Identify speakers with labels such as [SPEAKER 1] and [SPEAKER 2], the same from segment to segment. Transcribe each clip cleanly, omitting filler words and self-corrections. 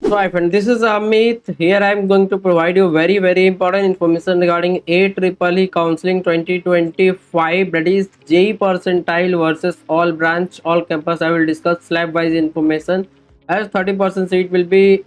[SPEAKER 1] So, my friend, this is Amit. Here I am going to provide you very important information regarding AEEE Counseling 2025. That is JEE percentile versus all branch, all campus. I will discuss slab wise information. As 30% seat will be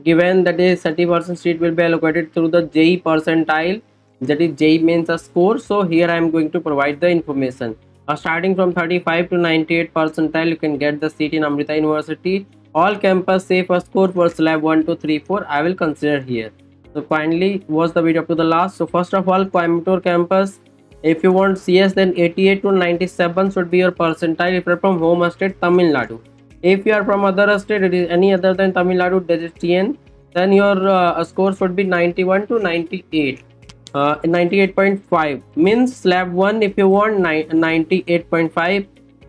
[SPEAKER 1] given, that is 30% seat will be allocated through the JEE percentile. That is JEE means a score. So here I am going to provide the information. Starting from 35 to 98 percentile, you can get the seat in Amrita University. All campus say first score for slab 1 to 3 4 I will consider here. So kindly watch the video up to the last. So first of all, Coimbatore campus, if you want CS, then 88 to 97 should be your percentile if you are from home state Tamil Nadu. If you are from other state, it is any other than Tamil Nadu, that is TN, then your score should be 91 to 98. 98.5 means slab 1 if you want 98.5,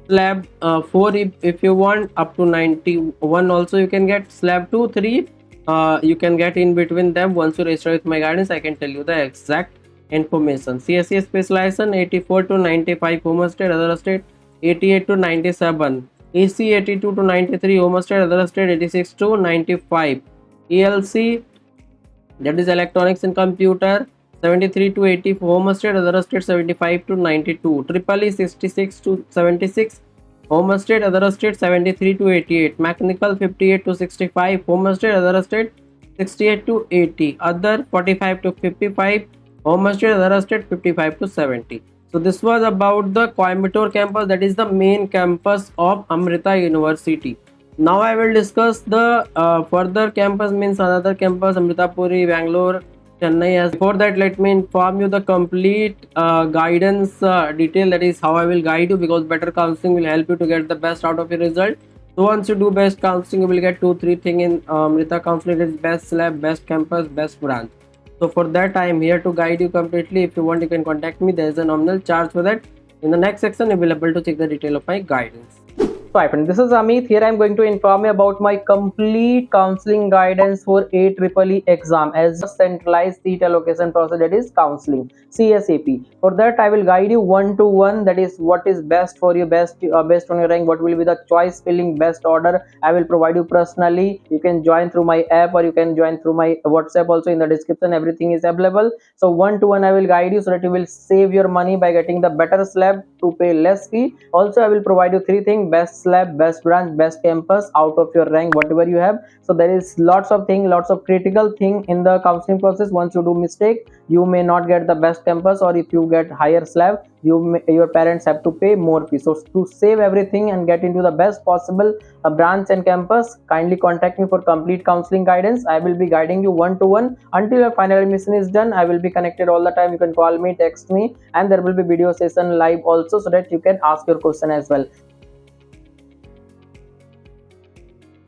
[SPEAKER 1] slab 4 if you want up to 91 also you can get, slab 2 3 you can get in between them. Once you register with my guidance, I can tell you the exact information. CSE specialization 84 to 95 home state, other state 88 to 97, EC 82 to 93 home state, other state 86 to 95, ELC, that is electronics and computer, 73 to 80 home state, other state 75 to 92, triple E 66 to 76 home state, other state 73 to 88, mechanical 58 to 65 home state, other state 68 to 80, other 45 to 55 home state, other state 55 to 70. So this was about the Coimbatore campus, that is the main campus of Amrita University. Now I will discuss the further campus, means another campus, Amritapuri, Bangalore, Chennai. As before that, let me inform you the complete guidance detail, that is how I will guide you, because better counseling will help you to get the best out of your result. So once you do best counseling, you will get 2-3 things in Amrita counseling, that is best slab, best campus, best branch. So for that I am here to guide you completely. If you want, you can contact me. There is a nominal charge for that. In the next section you will be able to check the detail of my guidance. So hi friend, this is Amit. Here I am going to inform you about my complete counseling guidance for AEEE exam as a centralized seat allocation process, that is counseling, CSAP. For that I will guide you one to one, that is what is best for you, based on your rank, what will be the choice filling best order. I will provide you personally. You can join through my app or you can join through my WhatsApp also. In the description everything is available. So one to one I will guide you so that you will save your money by getting the better slab to pay less fee. Also I will provide you three things: best slab, best branch, best campus out of your rank, whatever you have. So there is lots of thing, lots of critical thing in the counseling process. Once you do mistake, you may not get the best campus, or if you get higher slab, your parents have to pay more fee. So to save everything and get into the best possible branch and campus, kindly contact me for complete counseling guidance. I will be guiding you one to one until your final admission is done. I will be connected all the time. You can call me, text me, and there will be video session live also, so that you can ask your question as well.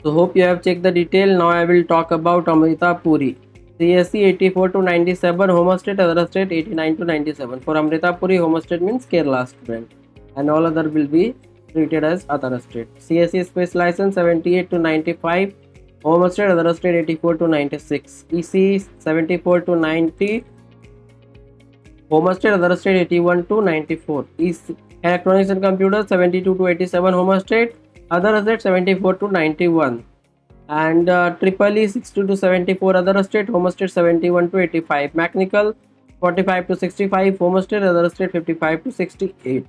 [SPEAKER 1] So hope you have checked the detail. Now I will talk about Amritapuri. CSE 84 to 97, home state, other state 89 to 97. For Amritapuri, home state means Kerala student, and all other will be treated as other state. CSE space license 78 to 95, home state, other state 84 to 96. EC 74 to 90, home state, other state 81 to 94. EC electronics and computers 72 to 87, home state, other state 74 to 91, and triple E 60 to 74, other state, home state 71 to 85, mechanical 45 to 65, home state, other state 55 to 68.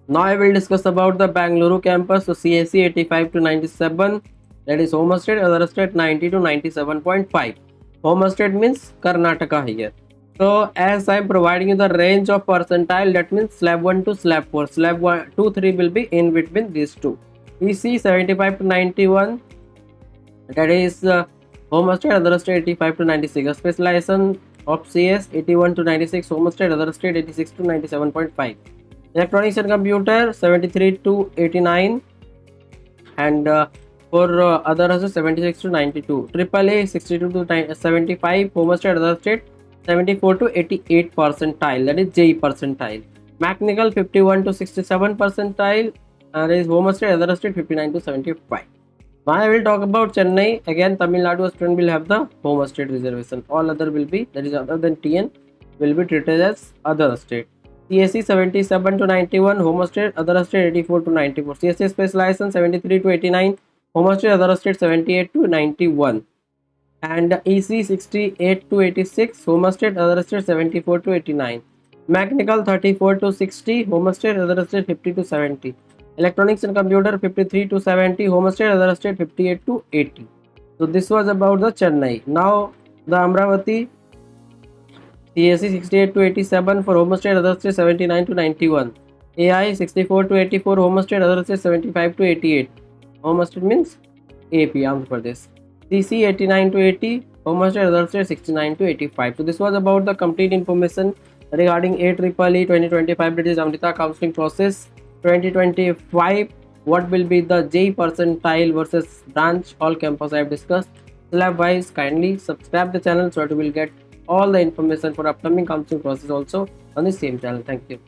[SPEAKER 1] Now I will discuss about the Bangalore campus. So CSE 85 to 97, that is home state, other state 90 to 97.5. Home state means Karnataka here. So as I am providing you the range of percentile, that means slab 1 to slab 4. Slab 1, 2, 3 will be in between these two. EC 75 to 91, that is home state, other state 85 to 96. Specialization of CS 81 to 96, home state, other state 86 to 97.5. Electronics and computer 73 to 89, and for other 76 to 92. Triple A 62 to 75, home state, other state 74 to 88 percentile, that is JEE percentile. Mechanical 51 to 67 percentile, that is home state, other state 59 to 75. Now I will talk about Chennai. Again, Tamil Nadu student will have the home state reservation. All other will be, that is other than TN, will be treated as other state. CSE 77 to 91, Home State, other state 84 to 94. CSE specialization 73 to 89, Home State, other state 78 to 91. And EC 68 to 86, Home State, other state 74 to 89. Mechanical 34 to 60, Home State, other state 50 to 70. Electronics and Computer 53 to 70, Home State, other state 58 to 80. So this was about the Chennai. Now the Amravati, CSE 68 to 87 for Home State, other state 79 to 91. AI 64 to 84, Home State, other state 75 to 88. Home State means AP, Andhra Pradesh. CC 89 to 80, Home State, other state 69 to 85. So this was about the complete information regarding AEEE 2025 British Amrita counseling process 2025. What will be the J percentile versus branch all campus I have discussed. Slab wise, kindly subscribe the channel so that you will get all the information for upcoming counseling process also on the same channel. Thank you.